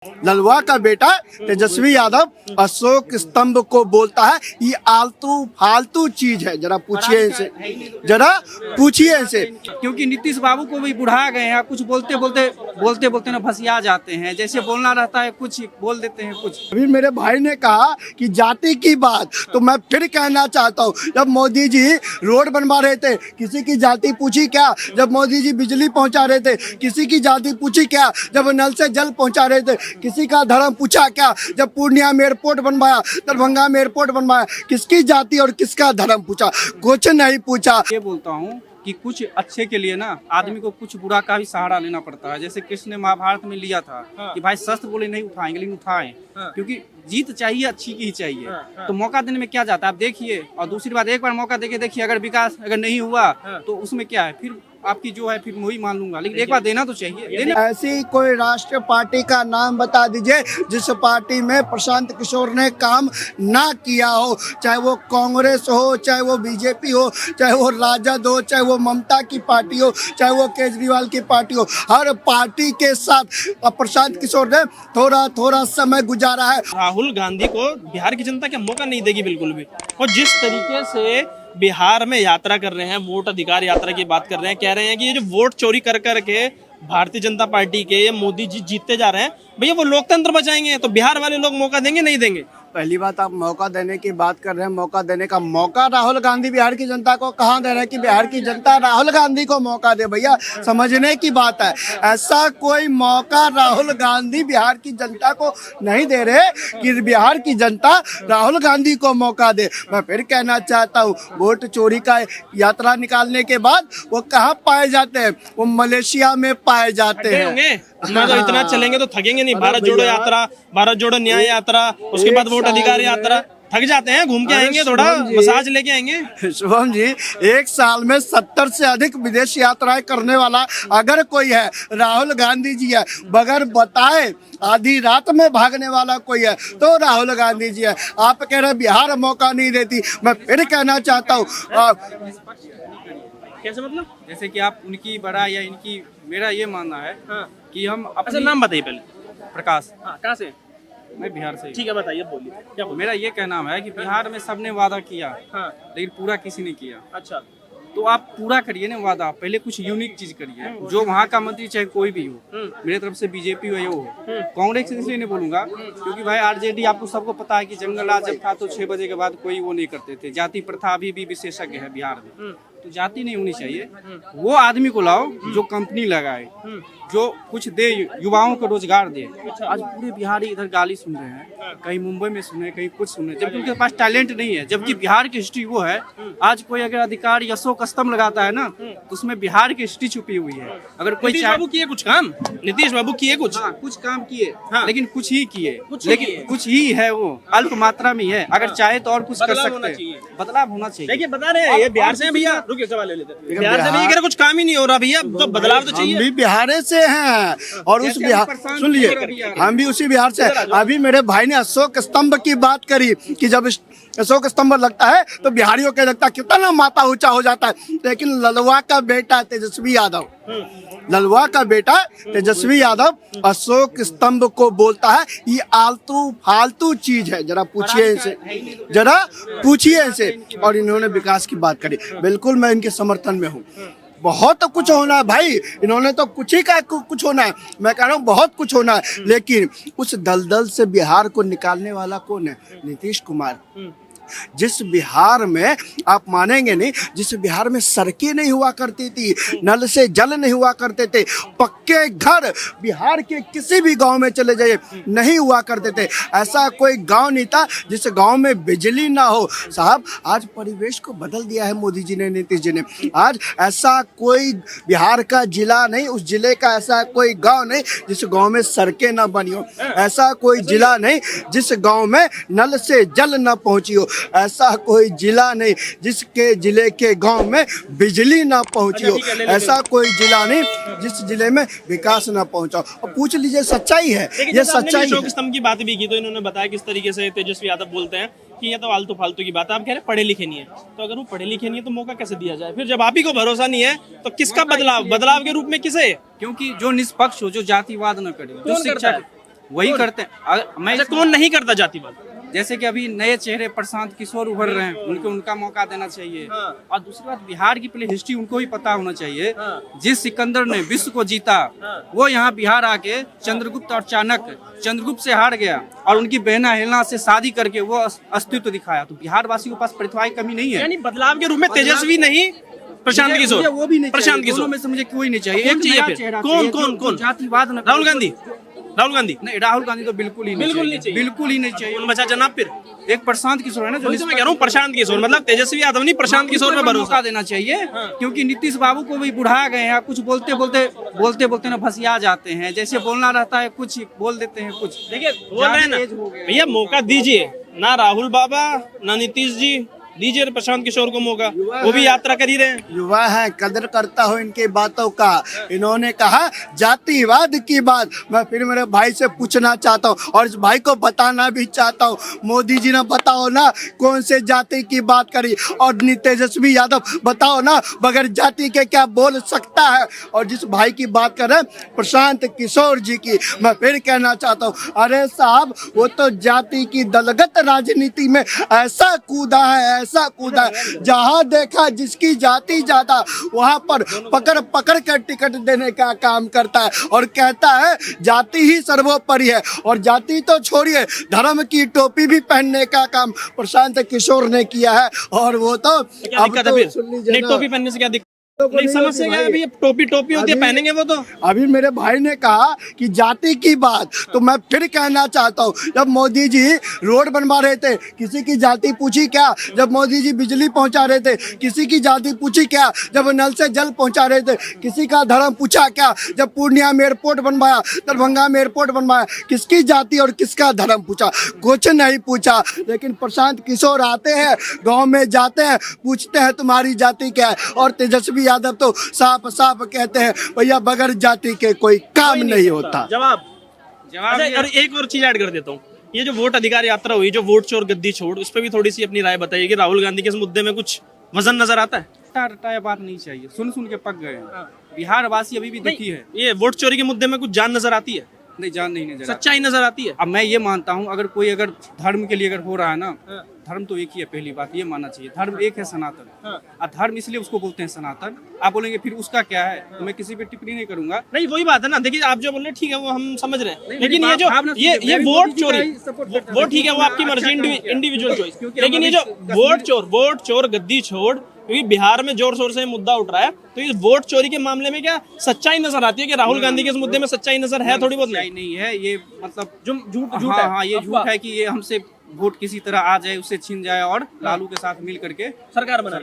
नलवा का बेटा तेजस्वी यादव अशोक स्तंभ को बोलता है ये आलतू फालतू चीज है। जरा पूछिए इनसे, जरा पूछिए इनसे। क्योंकि नीतीश बाबू को भी बुढ़ा गए हैं, कुछ बोलते बोलते ना फंसिया जाते हैं। जैसे बोलना रहता है कुछ बोल देते हैं कुछ। अभी मेरे भाई ने कहा कि जाति की बात, तो मैं फिर कहना चाहता हूँ, जब मोदी जी रोड बनवा रहे थे किसी की जाति पूछी क्या? जब मोदी जी बिजली पहुंचा रहे थे किसी की जाति पूछी क्या? जब नल से जल पहुंचा रहे थे किसी का धर्म पूछा क्या? जब पूर्णिया में एयरपोर्ट बनवाया, दरभंगा में एयरपोर्ट बनवाया, किसकी जाति और किसका धर्म पूछा? कुछ नहीं पूछा। ये बोलता हूँ कि कुछ अच्छे के लिए ना आदमी को कुछ बुरा का भी सहारा लेना पड़ता है। जैसे कृष्ण ने महाभारत में लिया था कि भाई शस्त्र बोले नहीं उठाएंगे, लेकिन उठाएं, क्योंकि जीत चाहिए अच्छी की ही चाहिए। तो मौका देने में क्या जाता है आप देखिए। और दूसरी बात, एक बार मौका देके देखिए, अगर विकास अगर नहीं हुआ तो उसमें क्या है, फिर आपकी जो है फिर वही मान लूंगा, लेकिन एक बार देना तो चाहिए। ऐसी कोई राष्ट्रीय पार्टी का नाम बता दीजिए जिस पार्टी में प्रशांत किशोर ने काम ना किया हो, चाहे वो कांग्रेस हो, चाहे वो बीजेपी हो, चाहे वो राजद हो, चाहे वो ममता की पार्टी हो, चाहे वो केजरीवाल की पार्टी हो। हर पार्टी के साथ प्रशांत किशोर ने थोड़ा थोड़ा समय गुजारा है। राहुल गांधी को बिहार की जनता क्या मौका नहीं देगी बिल्कुल भी। और जिस तरीके से बिहार में यात्रा कर रहे हैं, वोट अधिकार यात्रा की बात कर रहे हैं, कह रहे हैं कि ये जो वोट चोरी कर के भारतीय जनता पार्टी के ये मोदी जी जीतते जा रहे हैं, भैया वो लोकतंत्र बचाएंगे तो बिहार वाले लोग मौका देंगे नहीं देंगे? पहली बात, आप मौका देने की बात कर रहे हैं। मौका देने का मौका राहुल गांधी बिहार की जनता को कहाँ दे रहे हैं कि बिहार की जनता राहुल गांधी को मौका दे? भैया समझने की बात है, ऐसा कोई मौका राहुल गांधी बिहार की जनता को नहीं दे रहे कि बिहार की जनता राहुल गांधी को मौका दे। मैं फिर कहना चाहता हूँ, वोट चोरी का यात्रा निकालने के बाद वो कहाँ पाए जाते हैं? वो मलेशिया में पाए जाते हैं। तो इतना चलेंगे तो थकेंगे नहीं। भारत जोड़ो यात्रा, भारत जोड़ो न्याय यात्रा, उसके बाद वोट अधिकार यात्रा, थक जाते हैं, घूम के आएंगे, थोड़ा मसाज लेके आएंगे। शुभम जी, एक साल में 70 से अधिक विदेश यात्राएं करने वाला अगर कोई है राहुल गांधी जी है। बगैर बताए आधी रात में भागने वाला कोई है तो राहुल गांधी जी है। आप कह रहे बिहार मौका नहीं देती, मैं फिर कहना चाहता हूँ। कैसे मतलब? जैसे कि आप उनकी बड़ा या इनकी, मेरा ये मानना है कि हम अच्छा नाम बताइए पहले। प्रकाश, कहाँ से? मैं बिहार से। ठीक है बताइए, बोलिए क्या बोल। मेरा ये कहना है कि बिहार में सबने वादा किया लेकिन पूरा किसी ने किया। अच्छा, तो आप पूरा करिए ना वादा, पहले कुछ यूनिक चीज करिए। जो वहाँ का मंत्री चाहे कोई भी हो, मेरे तरफ से बीजेपी हो या वो हो, कांग्रेस इसलिए नहीं बोलूंगा क्योंकि भाई आरजेडी आपको सबको पता है कि जंगल राज जब था तो 6 बजे के बाद कोई वो नहीं करते थे। जाति प्रथा अभी भी विशेषज्ञ है बिहार में, तो जाति नहीं होनी चाहिए। वो आदमी को लाओ जो कंपनी लगाए, जो कुछ दे, युवाओं को रोजगार दे। आज पूरे बिहारी इधर गाली सुन रहे हैं, कहीं मुंबई में सुने, कहीं कुछ सुने, जबकि उनके पास टैलेंट नहीं है। जबकि बिहार की हिस्ट्री वो है। आज कोई अगर अधिकार अशोक स्तंभ लगाता है ना तो उसमें बिहार की हिस्ट्री छुपी हुई है। अगर कोई नीतीश बाबू किए कुछ काम, नीतीश बाबू किए कुछ, कुछ काम किए, लेकिन कुछ ही किए, लेकिन कुछ ही है, वो अल्प मात्रा में है। अगर चाहे तो और कुछ कर सकते हैं, बदलाव होना चाहिए। देखिए बता रहे हैं ये बिहार से भैया, रुकिए सवाल ले लेते हैं। बिहार से भैया कुछ काम ही नहीं हो रहा भैया, तो बदलाव तो चाहिए। हम भी बिहार से हैं और उस बिहार, सुन लिए, हम भी उसी बिहार से। अभी मेरे भाई ने अशोक स्तंभ की बात करी कि जब अशोक स्तंभ लगता है तो बिहारियों के लगता है कितना माथा ऊंचा हो जाता है। लेकिन ललवा का बेटा तेजस्वी यादव, ललवा का बेटा तेजस्वी यादव अशोक स्तंभ को बोलता है ये आलतू फालतू चीज है। जरा पूछिए इनसे, जरा पूछिए इनसे। और इन्होंने विकास की बात करी, बिल्कुल मैं इनके समर्थन में हूँ। बहुत कुछ होना है भाई, इन्होंने तो कुछ ही का कुछ होना है। मैं कह रहा हूँ बहुत कुछ होना है, लेकिन उस दलदल से बिहार को निकालने वाला कौन है? नीतीश कुमार। जिस बिहार में आप मानेंगे नहीं, जिस बिहार में सड़कें नहीं हुआ करती थी, नल से जल नहीं हुआ करते थे, पक्के घर बिहार के किसी भी गांव में चले जाइए नहीं हुआ करते थे। ऐसा कोई गांव नहीं था जिस गांव में बिजली ना हो। साहब आज परिवेश को बदल दिया है मोदी जी ने, नीतीश जी ने। आज ऐसा कोई बिहार का जिला नहीं, उस जिले का ऐसा कोई गांव नहीं जिस गांव में सड़कें ना बनी हो। ऐसा कोई जिला नहीं जिस गांव में नल से जल ना पहुंची हो। ऐसा कोई जिला नहीं जिसके जिले के गांव में बिजली ना पहुंची हो। ऐसा कोई जिला नहीं जिस जिले में विकास ना पहुंचा हो। और पूछ लीजिए, सच्चाई है, ये सच्चाई है। अशोक स्तंभ की बात भी की तो इन्होंने बताया किस तरीके से तेजस्वी यादव बोलते हैं कि ये तो आलतू फालतू की बात है। आप कह रहे पढ़े लिखे नहीं है, तो अगर वो पढ़े लिखे नहीं है तो मौका कैसे दिया जाए? फिर जब आप ही को भरोसा नहीं है तो किसका बदलाव के रूप में किसे? क्योंकि जो निष्पक्ष हो, जो जातिवाद न करे, जो शिक्षा वही करते हैं। मैं अच्छा, कौन नहीं करता जातिवाद? जैसे कि अभी नए चेहरे प्रशांत किशोर उभर रहे हैं, उनका मौका देना चाहिए। और दूसरी बात, बिहार की पहले हिस्ट्री उनको भी पता होना चाहिए। जिस सिकंदर ने विश्व को जीता, वो यहाँ बिहार आके चंद्रगुप्त और चाणक्य, चंद्रगुप्त से हार गया और उनकी बहना हेलेना से शादी करके वो अस्तित्व दिखाया। तो बिहार वासियों के पास प्रतिभा की कमी नहीं है। यानी बदलाव के रूप में तेजस्वी नहीं, प्रशांत किशोर, वो भी नहीं, प्रशांत किशोर में से मुझे कोई नहीं चाहिए। एक चाहिए फिर। कौन जातिवाद न, राहुल गांधी? राहुल गांधी नहीं, राहुल गांधी तो बिल्कुल ही नहीं चाहिए, बिल्कुल ही नहीं चाहिए। कौन बचा जनाब फिर? एक प्रशांत किशोर है ना, जो मैं कह रहा हूँ प्रशांत किशोर, मतलब तेजस्वी यादव नहीं, प्रशांत किशोर पे भरोसा मौका देना चाहिए। क्योंकि नीतीश बाबू को भी बुढ़ा गए हैं, कुछ बोलते बोलते ना भसिया जाते हैं। जैसे बोलना रहता है कुछ बोल देते हैं कुछ। देखिए बोल रहे हैं ना भैया, मौका दीजिए ना राहुल बाबा ना नीतीश जी, दीजिए प्रशांत किशोर को मौका, वो भी यात्रा कर ही रहे हैं। युवा है, कदर करता हूँ इनकी बातों का। इन्होंने कहा जातिवाद की बात, मैं फिर मेरे भाई से पूछना चाहता हूँ और इस भाई को बताना भी चाहता हूँ, मोदी जी ने बताओ ना कौन से जाति की बात करी, और तेजस्वी यादव बताओ ना बगैर जाति के क्या बोल सकता है। और जिस भाई की बात कर रहे हैं प्रशांत किशोर जी की, मैं फिर कहना चाहता हूँ, अरे साहब वो तो जाति की दलगत राजनीति में ऐसा कूदा है, ऐसा कूदा है, जहां देखा जिसकी जाति ज्यादा वहां पर पकड़ पकड़ कर टिकट देने का काम करता है और कहता है जाति ही सर्वोपरि है। और जाति तो छोड़िए, धर्म की टोपी भी पहनने का काम प्रशांत किशोर ने किया है। और वो तो अब तो सुन लीजिए नहीं, ना, टोपी पहनने से क्या दिक्कत? नहीं, समस्या क्या है अभी? टोपी होती है, पहनेंगे वो तो। अभी मेरे भाई ने कहा कि जाति की बात, तो मैं फिर कहना चाहता हूँ, जब मोदी जी रोड बनवा रहे थे किसी की जाति पूछी क्या? जब मोदी जी बिजली पहुंचा रहे थे किसी की जाति पूछी क्या? जब नल से जल पहुंचा रहे थे किसी का धर्म पूछा क्या? जब पूर्णिया में एयरपोर्ट बनवाया, दरभंगा में एयरपोर्ट बनवाया, किसकी जाति और किसका धर्म पूछा? कुछ नहीं पूछा। लेकिन प्रशांत किशोर आते हैं, गाँव में जाते हैं, पूछते हैं तुम्हारी जाति क्या है, और तेजस्वी यादव तो साफ साफ कहते हैं भैया बगैर जाति के कोई काम नहीं होता। जवाब अच्छा, और एक और चीज ऐड कर देता हूँ, ये जो वोट अधिकार यात्रा हुई, जो वोट चोर गद्दी छोड़, उस पर भी थोड़ी सी अपनी राय बताइए कि राहुल गांधी के इस मुद्दे में कुछ वजन नजर आता है? रटाया बात नहीं चाहिए, सुन के पक गए हैं। बिहार वासी अभी भी दुखी है। ये वोट चोरी के मुद्दे में कुछ जान नजर आती है? नहीं, जान नहीं नजर, सच्चाई नजर आती है। अब मैं ये मानता हूँ, अगर कोई अगर धर्म के लिए अगर हो रहा है ना, धर्म तो एक ही है, पहली बात ये मानना चाहिए, धर्म एक है, सनातन। और धर्म इसलिए उसको बोलते हैं सनातन। आप बोलेंगे फिर उसका क्या है, तो मैं किसी पे टिप्पणी नहीं करूंगा। नहीं, वही बात है ना, देखिए आप जो बोल रहे हैं ठीक है, वो हम समझ रहे हैं, लेकिन ये जो ये वोट चोरी, वो ठीक है, वो आपकी मर्जी, इंडिविजुअल चॉइस। लेकिन ये जो वोट चोर गद्दी छोड़, क्योंकि बिहार में जोर शोर से मुद्दा उठ रहा है, तो इस वोट चोरी के मामले में क्या सच्चाई नजर आती है कि राहुल गांधी के इस मुद्दे में सच्चाई नजर है? थोड़ी बहुत नहीं है, ये मतलब झूठ है। हाँ, ये झूठ है कि ये हमसे वोट किसी तरह आ जाए, उससे छीन जाए और लालू के साथ मिल करके सरकार बना।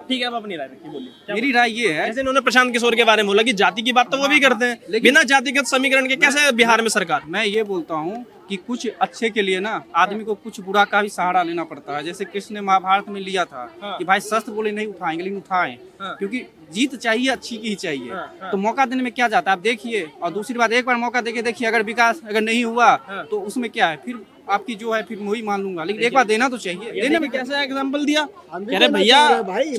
ठीक है, अब अपनी राय रखिए, बोलिए। मेरी राय ये है, जैसे इन्होंने प्रशांत किशोर के बारे में बोला कि जाति की बात तो वो भी करते हैं, बिना जातिगत समीकरण के कैसे बिहार में सरकार? मैं ये बोलता हूँ कि कुछ अच्छे के लिए ना आदमी को कुछ बुरा का भी सहारा लेना पड़ता है। जैसे कृष्ण ने महाभारत में लिया था कि भाई शस्त्र बोले नहीं उठाएंगे, लेकिन उठाएं, क्योंकि जीत चाहिए, अच्छी की ही चाहिए। तो मौका देने में क्या जाता है, आप देखिए। और दूसरी बात, एक बार मौका देके देखिए, अगर विकास अगर नहीं हुआ तो उसमें क्या है, फिर आपकी जो है फिर मैं वही मान लूंगा। लेकिन एक बार देना तो चाहिए। देने में कैसे एग्जाम्पल दिया, कह रहे भैया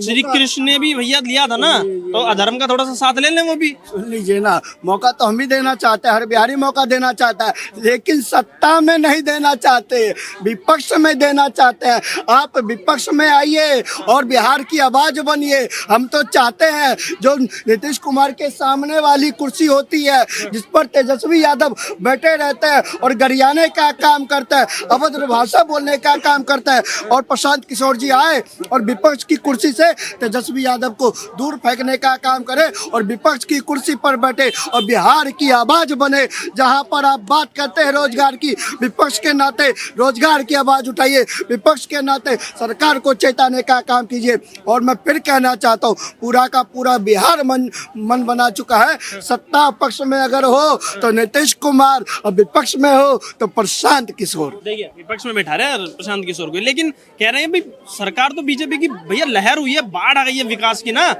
श्री कृष्ण ने भी भैया लिया था ना, तो अधर्म का थोड़ा सा साथ ले लें। वो भी सुन लीजिए ना, मौका तो हम भी देना चाहते हैं, हर बिहारी मौका देना चाहता है, लेकिन सत्ता में नहीं देना चाहते, विपक्ष में देना चाहते हैं। आप विपक्ष में आइए और बिहार की आवाज बनिए। हम तो चाहते हैं जो नीतीश कुमार के सामने वाली कुर्सी होती है, जिस पर तेजस्वी यादव बैठे रहते हैं और गरियाने का काम करते हैं, अभद्र भाषा बोलने का काम करता है, और प्रशांत किशोर जी आए और विपक्ष की कुर्सी से तेजस्वी यादव को दूर फेंकने का काम करे और विपक्ष की कुर्सी पर बैठे और बिहार की आवाज बने। जहां पर आप बात करते हैं रोजगार की, विपक्ष के नाते रोजगार की आवाज उठाइए, विपक्ष के नाते सरकार को चेताने का काम कीजिए। और मैं फिर कहना चाहता हूँ, पूरा का पूरा बिहार मन बना चुका है। सत्ता पक्ष में अगर हो तो नीतीश कुमार और विपक्ष में हो तो प्रशांत किशोर। देखिए विपक्ष में बैठा रहे हैं प्रशांत किशोर को, लेकिन कह रहे हैं भाई सरकार तो बीजेपी की भैया लहर हुई है, बाढ़ आ गई है विकास की ना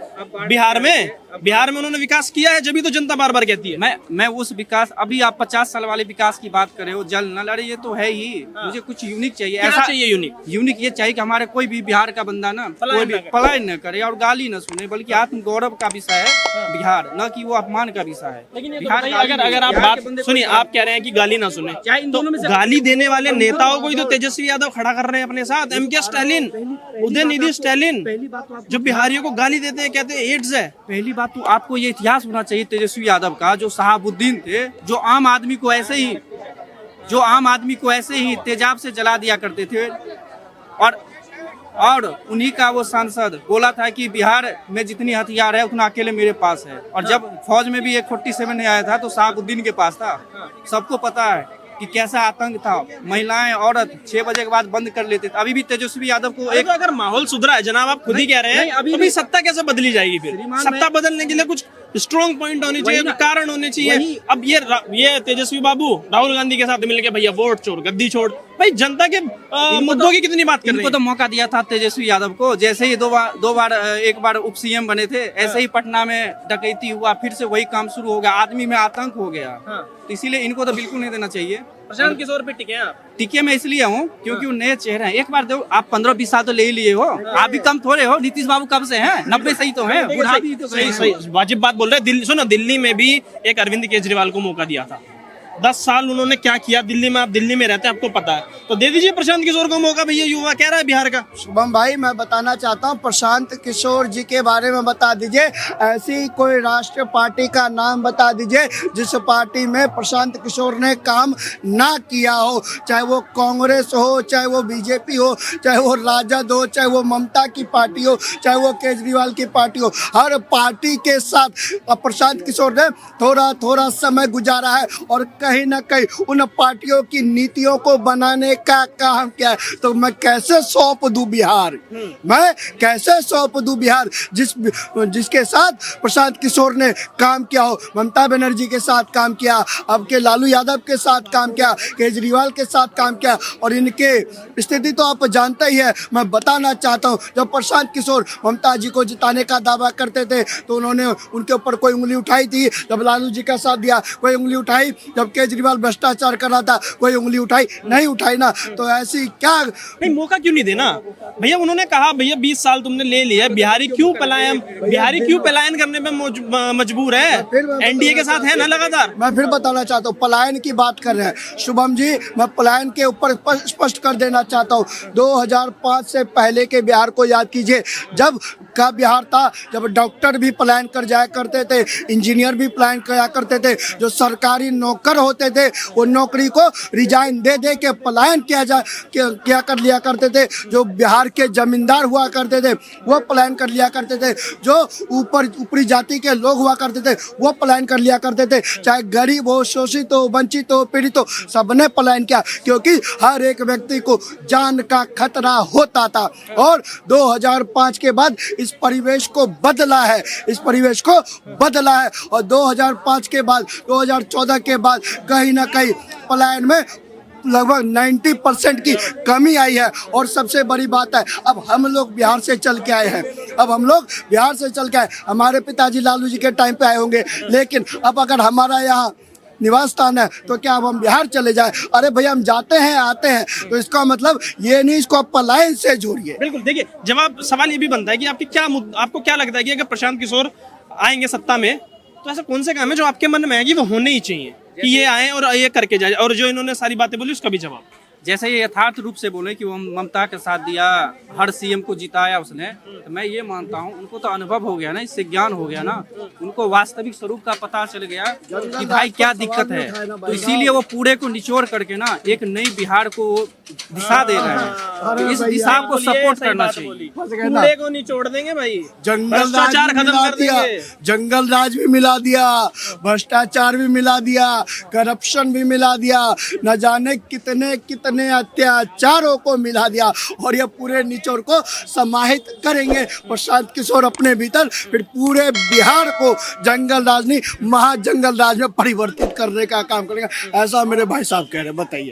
बिहार में, बिहार में उन्होंने विकास किया है, जब तो जनता बार बार कहती है। मैं उस विकास, अभी आप 50 साल वाले विकास की बात कर रहे हो, जल नल, अरे ये तो है ही। मुझे कुछ यूनिक चाहिए, ऐसा चाहिए यूनिक ये चाहिए कि हमारे कोई भी बिहार का बंदा ना कोई भी पलायन न करे और गाली न सुने, बल्कि आत्म गौरव का विषय है बिहार, न कि वो अपमान का विषय है। लेकिन अगर आप बात सुनिए, आप कह रहे हैं कि गाली ना सुने, तो गाली देने वाले नेताओं को ही तो तेजस्वी यादव खड़ा कर रहे हैं अपने साथ। एम.के. स्टालिन, उदयनिधि स्टालिन, जो बिहारियों को गाली देते हैं, कहते हैं एड्स है। पहली बात तो आपको ये इतिहास होना चाहिए तेजस्वी यादव का, जो शहाबुद्दीन थे, जो आम आदमी को ऐसे ही तेजाब से जला दिया करते थे, और उन्हीं का वो सांसद बोला था कि बिहार में जितनी हथियार है उतना अकेले मेरे पास है। और जब फौज में भी 47 नहीं आया था तो शहाबुद्दीन के पास था। सबको पता है कि कैसा आतंक था। महिलाएं, औरत 6 बजे के बाद बंद कर लेते थे। अभी भी तेजस्वी यादव को एक, अगर माहौल सुधरा है जनाब, आप खुद ही कह रहे हैं, अभी सत्ता कैसे बदली जाएगी? फिर सत्ता बदलने के लिए कुछ स्ट्रॉन्ग पॉइंट होने चाहिए, कारण होने चाहिए। अब ये तेजस्वी बाबू राहुल गांधी के साथ मिलके भैया वोट छोड़, गद्दी छोड़, भाई जनता के मुद्दों की कितनी बात कर रहे हैं। इनको तो मौका दिया था तेजस्वी यादव को, जैसे ही एक बार उप सीएम बने थे, ऐसे ही पटना में डकैती हुआ, फिर से वही काम शुरू हो गया, आदमी में आतंक हो गया। तो इसीलिए इनको तो बिल्कुल नहीं देना चाहिए। प्रशांत किशोर पे टिके आप? टिके मैं इसलिए हूँ क्योंकि वो नए चेहरे हैं। एक बार दो, आप 15-20 साल तो ले ही लिए हो, आप भी कम थोड़े हो। नीतीश बाबू कब से हैं? 90 सही तो हैं, बुढ़ा भी तो सही वाजिब बात बोल रहे हैं। सुनो, दिल्ली में भी एक अरविंद केजरीवाल को मौका दिया था। 10 साल उन्होंने क्या किया दिल्ली में, आप दिल्ली में रहते हैं, आपको पता है। तो दे दीजिए प्रशांत किशोर को मौका, भैया युवा कह रहा है बिहार का। शुभम भाई, मैं बताना चाहता हूँ, प्रशांत किशोर जी के बारे में बता दीजिए। ऐसी कोई राष्ट्रीय पार्टी का नाम बता दीजिए जिस पार्टी में प्रशांत किशोर ने काम ना किया हो, चाहे वो कांग्रेस हो, चाहे वो बीजेपी हो, चाहे वो राजद हो, चाहे वो ममता की पार्टी हो, चाहे वो केजरीवाल की पार्टी हो। हर पार्टी के साथ प्रशांत किशोर ने थोड़ा थोड़ा समय गुजारा है और कहीं ना कहीं उन पार्टियों की नीतियों को बनाने का काम किया है। तो मैं कैसे सौंप दूं बिहार, मैं कैसे सौंप दूं बिहार जिसके साथ प्रशांत किशोर ने काम किया हो। ममता बनर्जी के साथ काम किया, अब के लालू यादव के साथ काम किया, केजरीवाल के साथ काम किया, और इनके स्थिति तो आप जानते ही है। मैं बताना चाहता हूँ, जब प्रशांत किशोर ममता जी को जिताने का दावा करते थे तो उन्होंने उनके ऊपर कोई उंगली उठाई थी? जब लालू जी का साथ दिया कोई उंगली उठाई? जब केजरीवाल भ्रष्टाचार कर रहा था कोई उंगली उठाई? नहीं उठाई ना। तो ऐसी क्या नहीं, मौका क्यों नहीं देना भैया? उन्होंने कहा भैया 20 साल तुमने ले लिया, बिहारी क्यों पलायन करने में मजबूर है? एनडीए के साथ है ना लगातार। मैं फिर बताना चाहता हूँ, पलायन की बात कर रहे हैं शुभम जी, मैं पलायन के ऊपर स्पष्ट कर देना चाहता हूँ। 2005 से पहले के बिहार को याद कीजिए, जब का बिहार था, जब डॉक्टर भी पलायन कर जाया करते थे, इंजीनियर भी पलायन किया करते थे, जो सरकारी नौकर होते थे वो नौकरी को रिजाइन दे दे के पलायन किया कर लिया करते थे। जो बिहार के जमींदार हुआ करते थे वो पलायन कर लिया करते थे, जो ऊपरी जाति के लोग हुआ करते थे वो पलायन कर लिया करते थे। चाहे गरीब हो, शोषित हो, वंचित हो, पीड़ित हो, सबने पलायन किया, क्योंकि हर एक व्यक्ति को जान का खतरा होता था। और 2005 के बाद इस परिवेश को बदला है, और 2005 के बाद 2014 के बाद कहीं ना कहीं पलायन में लगभग 90% की कमी आई है। और सबसे बड़ी बात है, अब हम लोग बिहार से चल के आए हैं, हमारे पिताजी लालू जी के टाइम पे आए होंगे, लेकिन अब अगर हमारा यहाँ निवास स्थान है तो क्या अब हम बिहार चले जाए? अरे भैया, हम जाते हैं आते हैं, तो इसका मतलब ये नहीं, इसको आप पलायन से जोड़िए। बिल्कुल, देखिए जवाब सवाल ये भी बनता है कि आपको क्या लगता है कि अगर प्रशांत किशोर आएंगे सत्ता में तो ऐसा कौन से काम है जो आपके मन में है कि वो होने ही चाहिए कि ये आए और ये करके जाए? और जो इन्होंने सारी बातें बोली उसका भी जवाब। जैसे ये यथार्थ रूप से बोले कि वो ममता के साथ दिया, हर सीएम को जिताया उसने, तो मैं ये मानता हूँ उनको तो अनुभव हो गया ना, इससे ज्ञान हो गया ना, उनको वास्तविक स्वरूप का पता चल गया कि भाई क्या दिक्कत है। तो इसीलिए वो पूरे को निचोड़ करके ना एक नई बिहार को दिशा दे रहे हैं। तो इस दिशा को सपोर्ट करना चाहिए। पूरे को निचोड़ देंगे भाई, भ्रष्टाचार खत्म कर दिया, जंगल राज भी मिला दिया, भ्रष्टाचार भी मिला दिया, करप्शन भी मिला दिया, न जाने कितने अत्याचारों को मिला दिया। और ये पूरे निचोड़ को समाहित करेंगे प्रशांत किशोर अपने भीतर, फिर पूरे बिहार को जंगल राज नहीं, महाजंगल राज में परिवर्तित करने का काम करेंगे। ऐसा मेरे भाई साहब कह रहे हैं, बताइए।